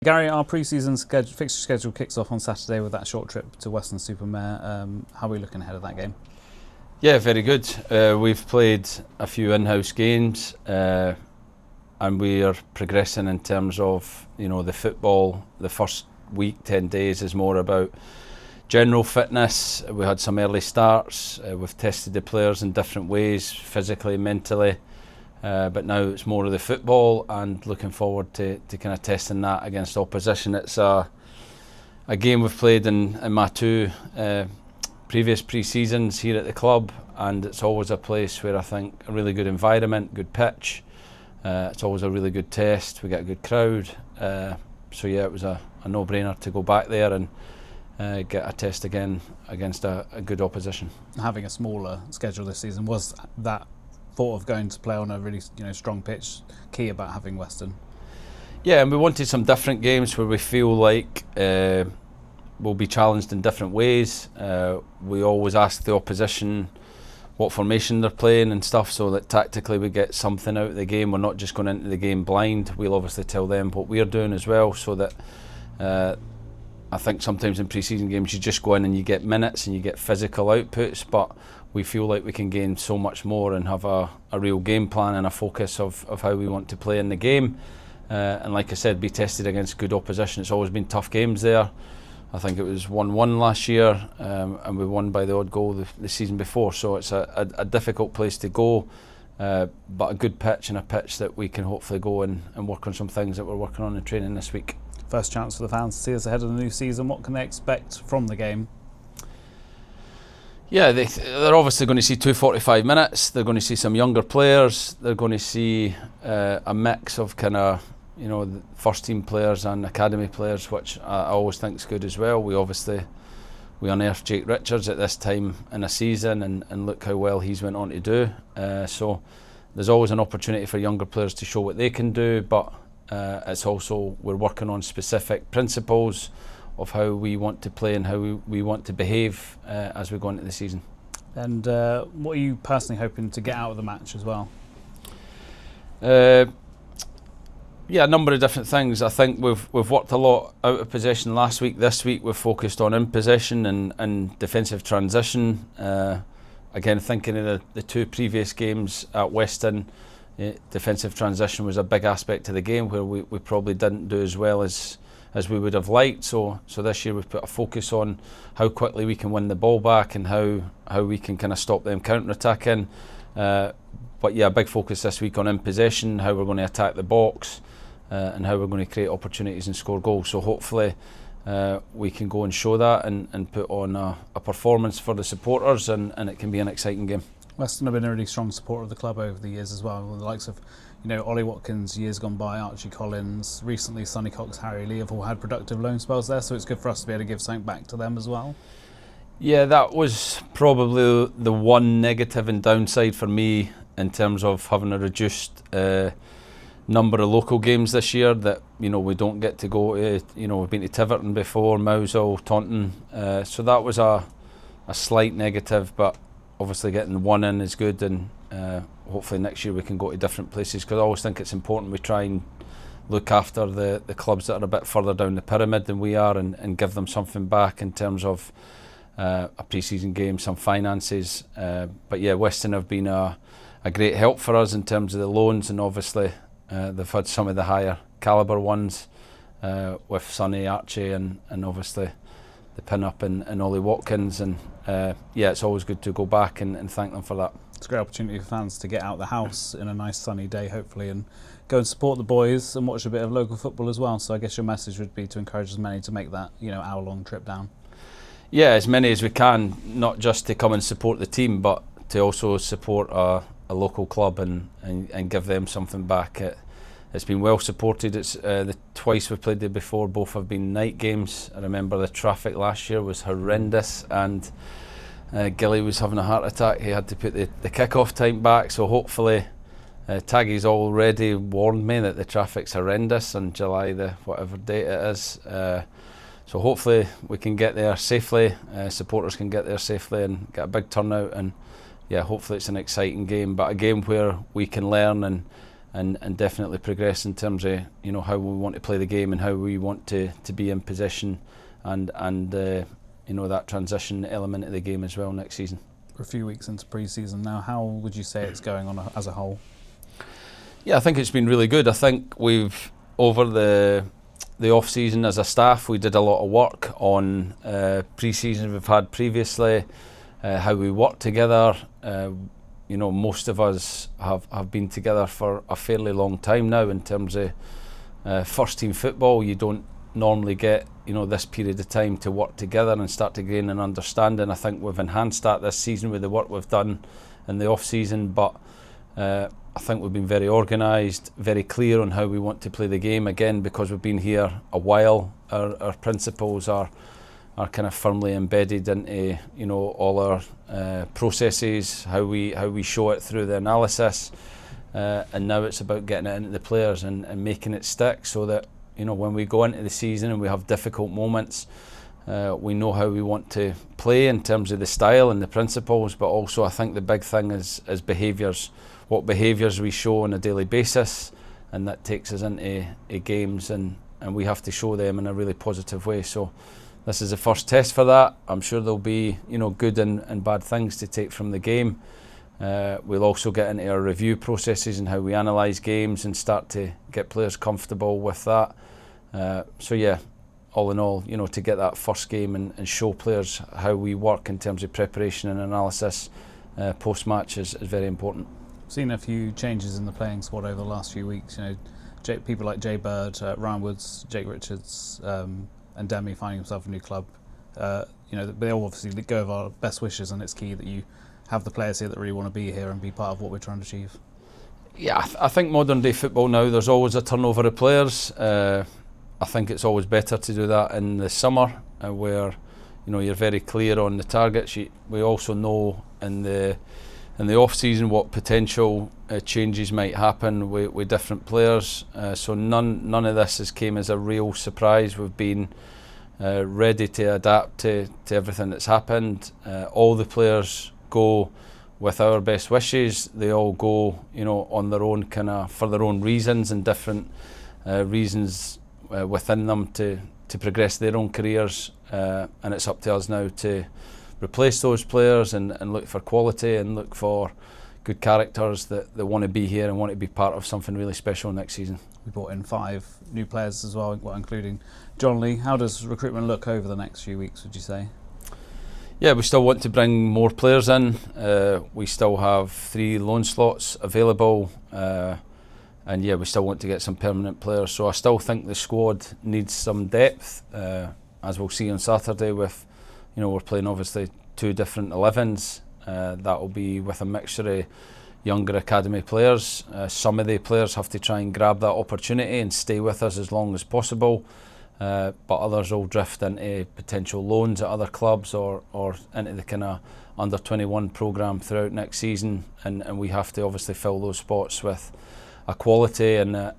Gary, our pre-season fixture schedule kicks off on Saturday with that short trip to Weston-super-Mare. How are we looking ahead of that game? Yeah, very good. We've played a few in-house games and we are progressing in terms of the football. The first week, 10 days is more about general fitness. We had some early starts. We've tested the players in different ways, physically, mentally. But now it's more of the football and looking forward to kind of testing that against opposition. It's a game we've played in my two previous pre-seasons here at the club, and it's always a place where I think a really good environment, good pitch. It's always a really good test. We get a good crowd. So yeah, it was a no-brainer to go back there and get a test again against a good opposition. Having a smaller schedule this season, was that thought of going to play on a really strong pitch key about having Weston? Yeah, and we wanted some different games where we feel like we'll be challenged in different ways. We always ask the opposition what formation they're playing and stuff, so that tactically we get something out of the game. We're not just going into the game blind. We'll obviously tell them what we're doing as well, so that I think sometimes in pre-season games you just go in and you get minutes and you get physical outputs, but we feel like we can gain so much more and have a real game plan and a focus of how we want to play in the game. And like I said, be tested against good opposition. It's always been tough games there. I think it was 1-1 last year, and we won by the odd goal the season before. So it's a difficult place to go, but a good pitch, and a pitch that we can hopefully go and work on some things that we're working on in training this week. First chance for the fans to see us ahead of the new season. What can they expect from the game? Yeah, they're obviously going to see 245 minutes. They're going to see some younger players. They're going to see a mix of kind of the first team players and academy players, which I always think is good as well. We unearthed Jake Richards at this time in a season, and look how well he's went on to do. So there's always an opportunity for younger players to show what they can do, but it's also, we're working on specific principles of how we want to play and how we want to behave as we go into the season. And what are you personally hoping to get out of the match as well? Yeah, a number of different things. I think we've worked a lot out of possession last week. This week we've focused on in possession and defensive transition. Again, thinking of the two previous games at Weston, defensive transition was a big aspect of the game where we probably didn't do as well as we would have liked. So this year we've put a focus on how quickly we can win the ball back and how we can kind of stop them counter-attacking. But yeah, a big focus this week on in possession, how we're going to attack the box, and how we're going to create opportunities and score goals. So hopefully we can go and show that and put on a performance for the supporters, and it can be an exciting game. Weston have been a really strong supporter of the club over the years as well. The likes of Ollie Watkins years gone by, Archie Collins, recently Sonny Cox, Harry Lee have all had productive loan spells there, so it's good for us to be able to give something back to them as well. Yeah, that was probably the one negative and downside for me in terms of having a reduced number of local games this year, that we don't get to go to, we've been to Tiverton before, Mousehole, Taunton, so that was a slight negative, but obviously getting one in is good, and hopefully next year we can go to different places, because I always think it's important we try and look after the clubs that are a bit further down the pyramid than we are, and give them something back in terms of a pre-season game, some finances. But yeah, Weston have been a great help for us in terms of the loans, and obviously they've had some of the higher calibre ones with Sonny, Archie, and obviously the pin-up and Ollie Watkins, and yeah, it's always good to go back and thank them for that. It's a great opportunity for fans to get out the house in a nice sunny day, hopefully, and go and support the boys and watch a bit of local football as well. So I guess your message would be to encourage as many to make that hour-long trip down. Yeah, as many as we can, not just to come and support the team, but to also support a local club and give them something back. It's been well supported. It's the twice we've played there before, both have been night games. I remember the traffic last year was horrendous, and Gilly was having a heart attack. He had to put the kickoff time back, so hopefully Taggy's already warned me that the traffic's horrendous on July the whatever date it is. So hopefully we can get there safely, supporters can get there safely and get a big turnout, and yeah, hopefully it's an exciting game, but a game where we can learn and and definitely progress in terms of how we want to play the game and how we want to be in possession and that transition element of the game as well next season. We're a few weeks into pre-season now. How would you say it's going on as a whole? Yeah, I think it's been really good. I think we've, over the off-season as a staff, we did a lot of work on pre-season we've had previously, how we work together. Most of us have been together for a fairly long time now in terms of first team football. You don't normally get this period of time to work together and start to gain an understanding. I think we've enhanced that this season with the work we've done in the off-season, but I think we've been very organised, very clear on how we want to play the game. Again, because we've been here a while, our principles are kind of firmly embedded into all our processes, how we show it through the analysis, and now it's about getting it into the players and making it stick, so that when we go into the season and we have difficult moments, we know how we want to play in terms of the style and the principles. But also I think the big thing is behaviours, what behaviours we show on a daily basis, and that takes us into games, and we have to show them in a really positive way. So this is the first test for that. I'm sure there'll be good and bad things to take from the game. We'll also get into our review processes and how we analyse games and start to get players comfortable with that. So yeah, all in all, to get that first game and show players how we work in terms of preparation and analysis post-match is very important. Seen a few changes in the playing squad over the last few weeks. People like Jay Bird, Ryan Woods, Jake Richards, and Demi finding himself a new club. They all obviously go with our best wishes, and it's key that you have the players here that really want to be here and be part of what we're trying to achieve. Yeah, I think modern day football now, there's always a turnover of players. I think it's always better to do that in the summer, where you're very clear on the targets. We also know in the off season what potential changes might happen with different players. So none of this came as a real surprise. We've been ready to adapt to everything that's happened. All the players go with our best wishes. They all go on their own for their own reasons, and different reasons within them to progress their own careers, and it's up to us now to replace those players and look for quality and look for good characters that want to be here and want to be part of something really special next season. We brought in 5 new players as well, including John Lee. How does recruitment look over the next few weeks, would you say? Yeah, we still want to bring more players in. We still have 3 loan slots available, and yeah, we still want to get some permanent players. So I still think the squad needs some depth, as we'll see on Saturday. With we're playing obviously 2 different 11s. That will be with a mixture of younger academy players. Some of the players have to try and grab that opportunity and stay with us as long as possible, but others will drift into potential loans at other clubs or into the kind of under 21 programme throughout next season, and we have to obviously fill those spots with a quality and a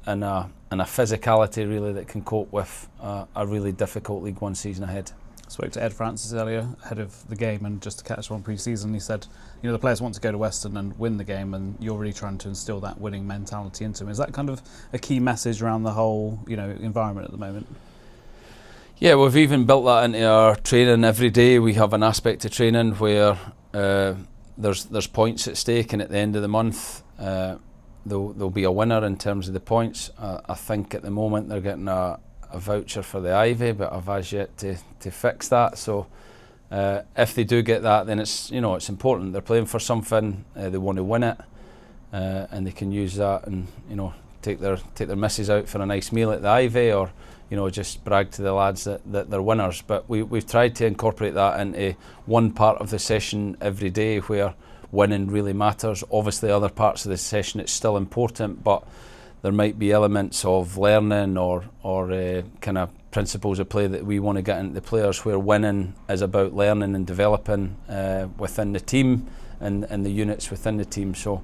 physicality really that can cope with a really difficult League One season ahead. I spoke to Ed Francis earlier ahead of the game, and just to catch up on pre-season, he said the players want to go to Weston and win the game, and you're really trying to instill that winning mentality into them. Is that kind of a key message around the whole environment at the moment? Yeah, we've even built that into our training every day. We have an aspect of training where there's points at stake, and at the end of the month there'll be a winner in terms of the points. I think at the moment they're getting a voucher for the Ivy, but I've as yet to fix that. So if they do get that, then it's it's important. They're playing for something. They want to win it, and they can use that and take their missus out for a nice meal at the Ivy, or just brag to the lads that they're winners. But we've tried to incorporate that into one part of the session every day where winning really matters. Obviously other parts of the session it's still important, but there might be elements of learning or kind of principles of play that we want to get into the players, where winning is about learning and developing within the team and the units within the team. So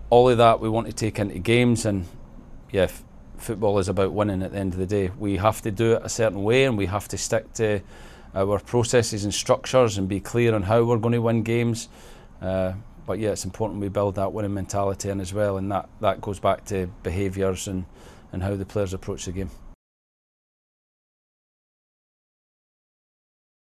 all of that we want to take into games, and yeah, football is about winning at the end of the day. We have to do it a certain way, and we have to stick to our processes and structures and be clear on how we're going to win games. But But yeah, it's important we build that winning mentality in as well, and that goes back to behaviours and how the players approach the game.